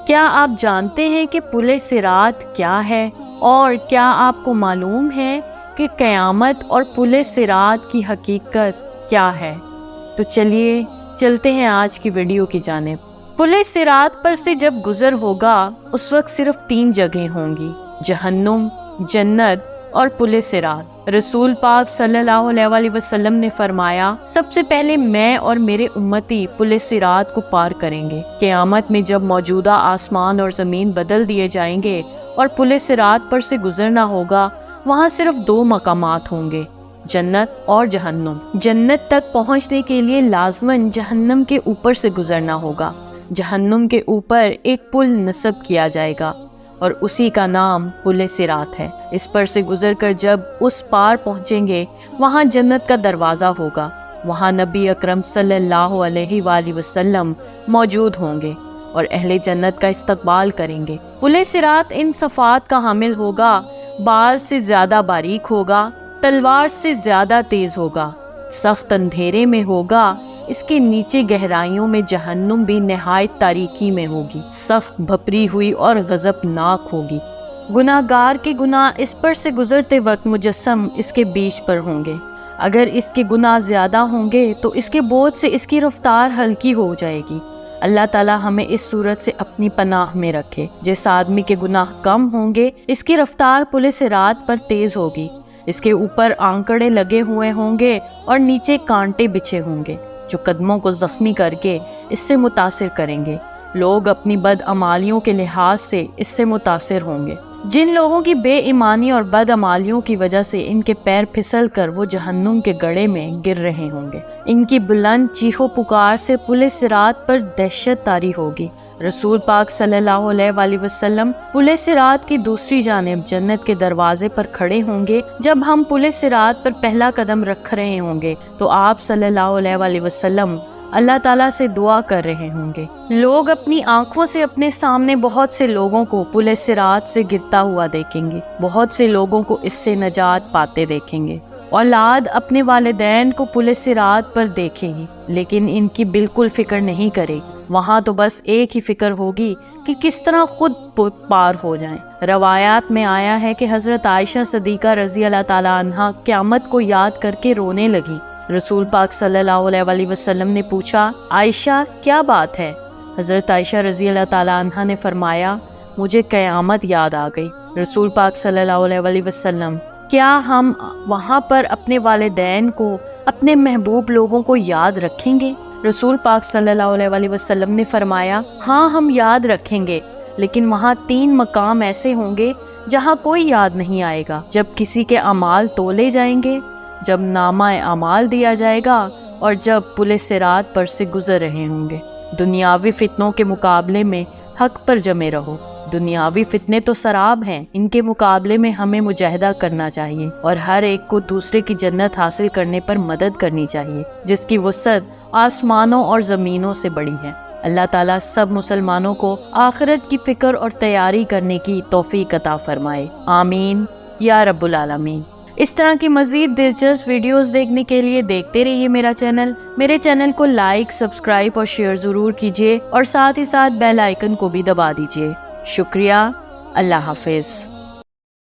کیا آپ جانتے ہیں کہ پل صراط کیا ہے؟ اور کیا آپ کو معلوم ہے کہ قیامت اور پل صراط کی حقیقت کیا ہے؟ تو چلیے چلتے ہیں آج کی ویڈیو کی جانب۔ پل صراط پر سے جب گزر ہوگا اس وقت صرف 3 جگہیں ہوں گی، جہنم، جنت اور پل صراط۔ رسول پاک صلی اللہ علیہ وسلم نے فرمایا، سب سے پہلے میں اور میرے امتی پل صراط کو پار کریں گے۔ قیامت میں جب موجودہ آسمان اور زمین بدل دیے جائیں گے اور پل صراط پر سے گزرنا ہوگا، وہاں صرف 2 مقامات ہوں گے، جنت اور جہنم۔ جنت تک پہنچنے کے لیے لازماً جہنم کے اوپر سے گزرنا ہوگا۔ جہنم کے اوپر ایک پل نصب کیا جائے گا اور اسی کا نام پل صراط ہے۔ اس پر سے گزر کر جب اس پار پہنچیں گے، وہاں جنت کا دروازہ ہوگا، وہاں نبی اکرم صلی اللہ علیہ وآلہ وسلم موجود ہوں گے اور اہل جنت کا استقبال کریں گے۔ پل صراط ان صفات کا حامل ہوگا، بال سے زیادہ باریک ہوگا، تلوار سے زیادہ تیز ہوگا، سخت اندھیرے میں ہوگا، اس کے نیچے گہرائیوں میں جہنم بھی نہایت تاریکی میں ہوگی، سخت بھپری ہوئی اور غضبناک ہوگی۔ گناہ گار کے گناہ اس پر سے گزرتے وقت مجسم اس کے بیچ پر ہوں گے۔ اگر اس کے گناہ زیادہ ہوں گے تو اس کے بوجھ سے اس کی رفتار ہلکی ہو جائے گی۔ اللہ تعالی ہمیں اس صورت سے اپنی پناہ میں رکھے۔ جس آدمی کے گناہ کم ہوں گے اس کی رفتار پل صراط پر تیز ہوگی، اس کے اوپر آنکڑے لگے ہوئے ہوں گے اور نیچے کانٹے بچھے ہوں گے جو قدموں کو زخمی کر کے اس سے متاثر کریں گے۔ لوگ اپنی بدعمالیوں کے لحاظ سے اس سے متاثر ہوں گے۔ جن لوگوں کی بے ایمانی اور بدعمالیوں کی وجہ سے ان کے پیر پھسل کر وہ جہنم کے گڑھے میں گر رہے ہوں گے، ان کی بلند چیخ و پکار سے پل صراط پر دہشت طاری ہوگی۔ رسول پاک صلی اللہ علیہ وآلہ وسلم پل صراط کی دوسری جانب جنت کے دروازے پر کھڑے ہوں گے۔ جب ہم پل صراط پر پہلا قدم رکھ رہے ہوں گے تو آپ صلی اللہ علیہ وآلہ وسلم اللہ تعالیٰ سے دعا کر رہے ہوں گے۔ لوگ اپنی آنکھوں سے اپنے سامنے بہت سے لوگوں کو پل صراط سے گرتا ہوا دیکھیں گے، بہت سے لوگوں کو اس سے نجات پاتے دیکھیں گے۔ اولاد اپنے والدین کو پل صراط پر دیکھے گی لیکن ان کی بالکل فکر نہیں کرے گی، وہاں تو بس ایک ہی فکر ہوگی کہ کس طرح خود پار ہو جائیں۔ روایات میں آیا ہے کہ حضرت عائشہ صدیقہ رضی اللہ تعالیٰ عنہا قیامت کو یاد کر کے رونے لگی۔ رسول پاک صلی اللہ علیہ وآلہ وسلم نے پوچھا، عائشہ کیا بات ہے؟ حضرت عائشہ رضی اللہ تعالیٰ عنہا نے فرمایا، مجھے قیامت یاد آ گئی۔ رسول پاک صلی اللہ علیہ وآلہ وسلم، کیا ہم وہاں پر اپنے والدین کو، اپنے محبوب لوگوں کو یاد رکھیں گے؟ رسول پاک صلی اللہ علیہ وآلہ وسلم نے فرمایا، ہاں ہم یاد رکھیں گے، لیکن وہاں 3 مقام ایسے ہوں گے جہاں کوئی یاد نہیں آئے گا۔ جب کسی کے اعمال تولے جائیں گے، جب نامہ اعمال دیا جائے گا اور جب پل صراط پر سے گزر رہے ہوں گے۔ دنیاوی فتنوں کے مقابلے میں حق پر جمے رہو۔ دنیاوی فتنے تو سراب ہیں، ان کے مقابلے میں ہمیں مجاہدہ کرنا چاہیے اور ہر ایک کو دوسرے کی جنت حاصل کرنے پر مدد کرنی چاہیے جس کی وسعت آسمانوں اور زمینوں سے بڑی ہے۔ اللہ تعالیٰ سب مسلمانوں کو آخرت کی فکر اور تیاری کرنے کی توفیق عطا فرمائے، آمین یا رب العالمین۔ اس طرح کی مزید دلچسپ ویڈیوز دیکھنے کے لیے دیکھتے رہیے میرے چینل کو لائک، سبسکرائب اور شیئر ضرور کیجیے اور ساتھ ہی ساتھ بیل آئیکن کو بھی دبا دیجیے۔ شکریہ، اللہ حافظ۔